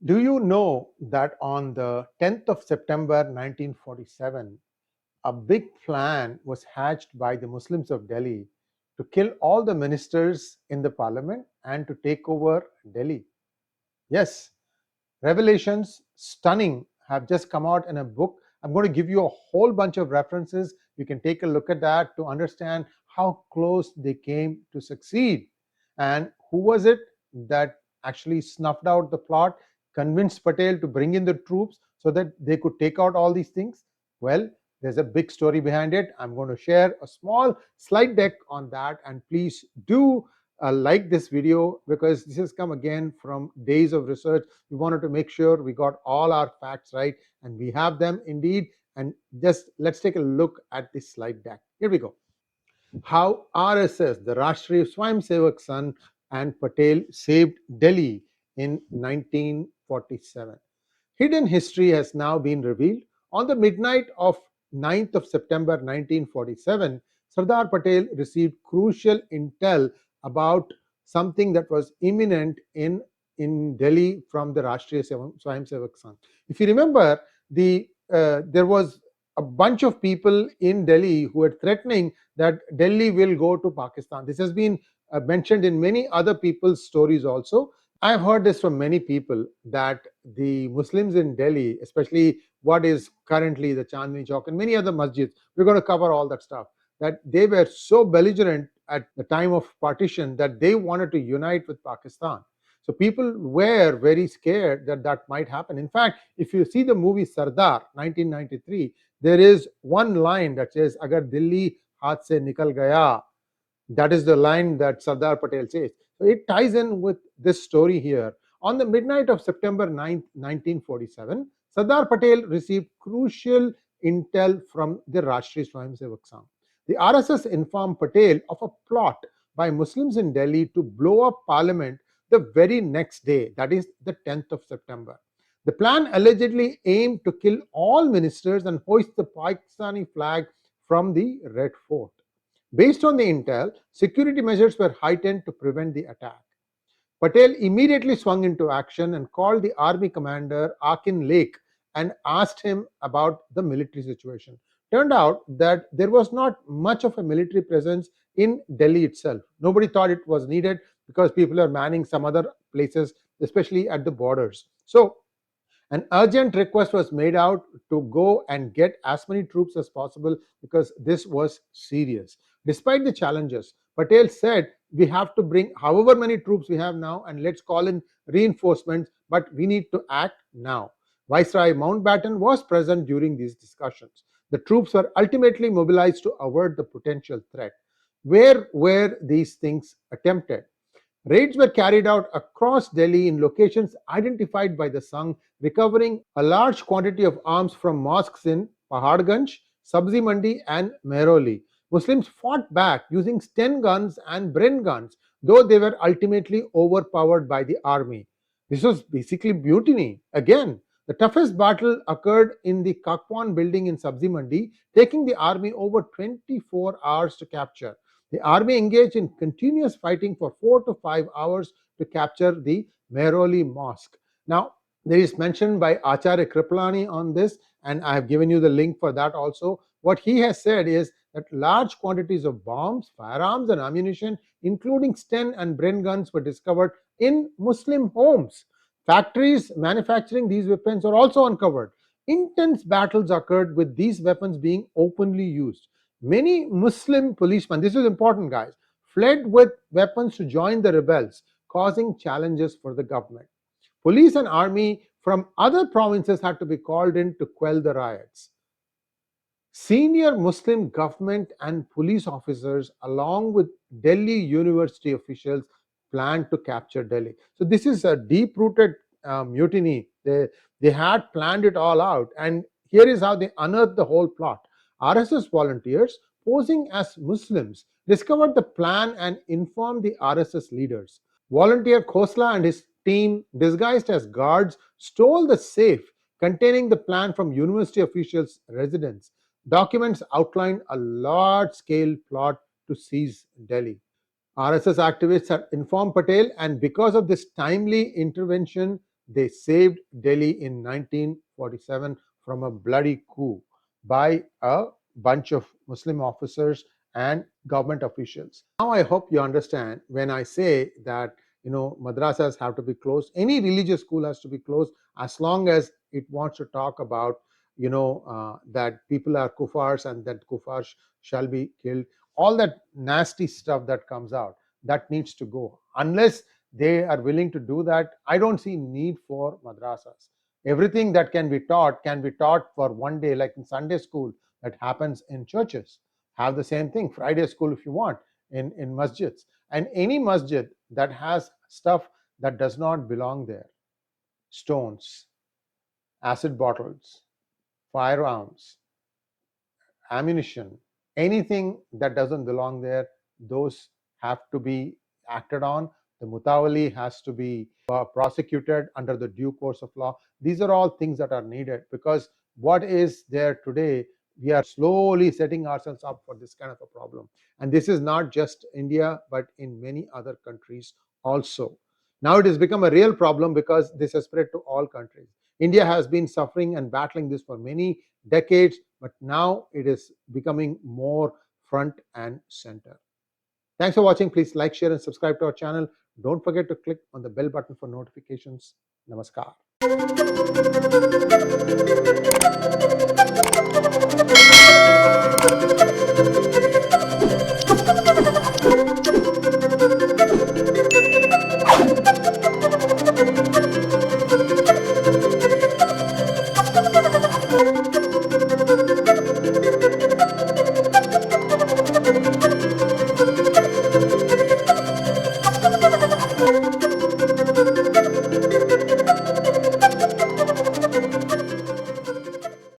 Do you know that on the 10th of September 1947, a big plan was hatched by the Muslims of Delhi to kill all the ministers in the parliament and to take over Delhi? Yes, revelations, stunning, have just come out in a book. I'm going to give you a whole bunch of references. You can take a look at that to understand how close they came to succeed. And who was it that actually snuffed out the plot, convinced Patel to bring in the troops so that they could take out all these things? Well, there's a big story behind it. I'm going to share a small slide deck on that, and please do like this video, because this has come again from days of research. We wanted to make sure we got all our facts right, and we have them indeed. And just let's take a look at this slide deck. Here we go. How RSS, the Rashtriya Swayamsevak Sangh, and Patel saved Delhi in 1947. Hidden history has now been revealed. On the midnight of 9th of September 1947, Sardar Patel received crucial intel about something that was imminent in Delhi from the Rashtriya Swayamsevak Sangh. If you remember, there was a bunch of people in Delhi who were threatening that Delhi will go to Pakistan. This has been mentioned in many other people's stories also. I've heard this from many people that the Muslims in Delhi, especially what is currently the Chandni Chowk and many other masjids, we're going to cover all that stuff, that they were so belligerent at the time of partition that they wanted to unite with Pakistan. So people were very scared that that might happen. In fact, if you see the movie Sardar 1993, there is one line that says, Agar Delhi haath se nikal gaya. That is the line that Sardar Patel says. So it ties in with this story here. On the midnight of September 9th, 1947, Sardar Patel received crucial intel from the Rashtriya Swayamsevak Sangh. The RSS informed Patel of a plot by Muslims in Delhi to blow up parliament the very next day, that is the 10th of September. The plan allegedly aimed to kill all ministers and hoist the Pakistani flag from the Red Fort. Based on the intel, security measures were heightened to prevent the attack. Patel immediately swung into action and called the army commander Akin Lake and asked him about the military situation. Turned out that there was not much of a military presence in Delhi itself. Nobody thought it was needed because people are manning some other places, especially at the borders. So an urgent request was made out to go and get as many troops as possible because this was serious. Despite the challenges, Patel said, we have to bring however many troops we have now and let's call in reinforcements, but we need to act now. Viceroy Mountbatten was present during these discussions. The troops were ultimately mobilized to avert the potential threat. Where were these things attempted? Raids were carried out across Delhi in locations identified by the Sangh, recovering a large quantity of arms from mosques in Paharganj, Sabzi Mandi, and Mehroli. Muslims fought back using Sten guns and Bren guns, though they were ultimately overpowered by the army. This was basically mutiny. Again, the toughest battle occurred in the Kakwan building in Sabzi Mandi, taking the army over 24 hours to capture. The army engaged in continuous fighting for 4 to 5 hours to capture the Mehroli mosque. Now, there is mention by Acharya Kripalani on this, and I have given you the link for that also. What he has said is that large quantities of bombs, firearms, and ammunition, including Sten and Bren guns, were discovered in Muslim homes. Factories manufacturing these weapons are also uncovered. Intense battles occurred with these weapons being openly used. Many Muslim policemen, this is important, guys, fled with weapons to join the rebels, causing challenges for the government. Police and army from other provinces had to be called in to quell the riots. Senior Muslim government and police officers, along with Delhi University officials, planned to capture Delhi. So this is a deep-rooted mutiny. They had planned it all out, and here is how they unearthed the whole plot. RSS volunteers posing as Muslims discovered the plan and informed the RSS leaders. Volunteer Khosla and his team, disguised as guards, stole the safe containing the plan from university officials' residence. Documents outlined a large-scale plot to seize Delhi. RSS activists had informed Patel, and because of this timely intervention, they saved Delhi in 1947 from a bloody coup by a bunch of Muslim officers and government officials. Now I hope you understand when I say that madrasas have to be closed. Any religious school has to be closed as long as it wants to talk about that people are kuffars and that kuffars shall be killed. All that nasty stuff that comes out, that needs to go. Unless they are willing to do that, I don't see need for madrasas. Everything that can be taught for one day, like in Sunday school that happens in churches. Have the same thing, Friday school if you want, in masjids. And any masjid that has stuff that does not belong there, stones, acid bottles, firearms, ammunition, anything that doesn't belong there, those have to be acted on. The mutawali has to be prosecuted under the due course of law. These are all things that are needed, because what is there today, we are slowly setting ourselves up for this kind of a problem. And this is not just India, but in many other countries also. Now it has become a real problem because this has spread to all countries. India has been suffering and battling this for many decades, but now it is becoming more front and center. Thanks for watching. Please like, share, and subscribe to our channel. Don't forget to click on the bell button for notifications. Namaskar.